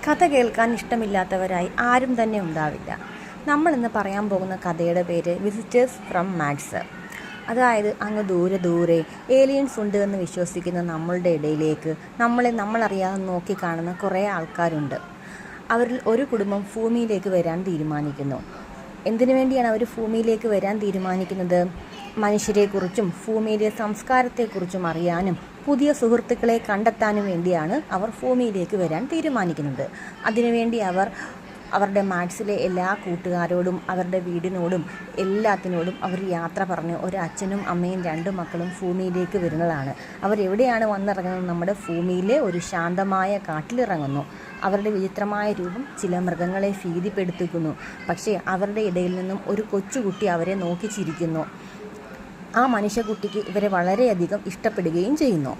കഥ കേൾക്കാൻ ഇഷ്ടമില്ലാത്തവരായി ആരും തന്നെ ഉണ്ടാവില്ല. നമ്മളിന്ന് പറയാൻ പോകുന്ന കഥയുടെ പേര് വിസിറ്റേഴ്സ് ഫ്രം മാർസ്. അതായത് അങ്ങ് ദൂരെ ഏലിയൻസ് ഉണ്ട് എന്ന് വിശ്വസിക്കുന്ന നമ്മളുടെ ഇടയിലേക്ക് നമ്മളറിയാതെ നോക്കിക്കാണുന്ന കുറേ ആൾക്കാരുണ്ട്. അവരിൽ ഒരു കുടുംബം ഭൂമിയിലേക്ക് വരാൻ തീരുമാനിക്കുന്നു. എന്തിനു വേണ്ടിയാണ് അവർ ഭൂമിയിലേക്ക് വരാൻ തീരുമാനിക്കുന്നത്? മനുഷ്യരെക്കുറിച്ചും ഭൂമിയിലെ സംസ്കാരത്തെക്കുറിച്ചും അറിയാനും പുതിയ സുഹൃത്തുക്കളെ കണ്ടെത്താനും വേണ്ടിയാണ് അവർ ഭൂമിയിലേക്ക് വരാൻ തീരുമാനിക്കുന്നത്. അതിനുവേണ്ടി അവരുടെ മാർസിലെ എല്ലാ കൂട്ടുകാരോടും അവരുടെ വീടിനോടും എല്ലാത്തിനോടും അവർ യാത്ര പറഞ്ഞ് ഒരു അച്ഛനും അമ്മയും 2 മക്കളും ഭൂമിയിലേക്ക് വരുന്നതാണ്. അവരെവിടെയാണ് വന്നിറങ്ങുന്നത്? നമ്മുടെ ഭൂമിയിലെ ഒരു ശാന്തമായ കാട്ടിലിറങ്ങുന്നു. അവരുടെ വിചിത്രമായ രൂപം ചില മൃഗങ്ങളെ ഭീതിപ്പെടുത്തിക്കുന്നു. പക്ഷേ അവരുടെ ഇടയിൽ നിന്നും ഒരു കൊച്ചുകുട്ടി അവരെ നോക്കി ചിരിക്കുന്നു. ആ മനുഷ്യക്കുട്ടിക്ക് ഇവരെ വളരെയധികം ഇഷ്ടപ്പെടുകയും ചെയ്യുന്നു.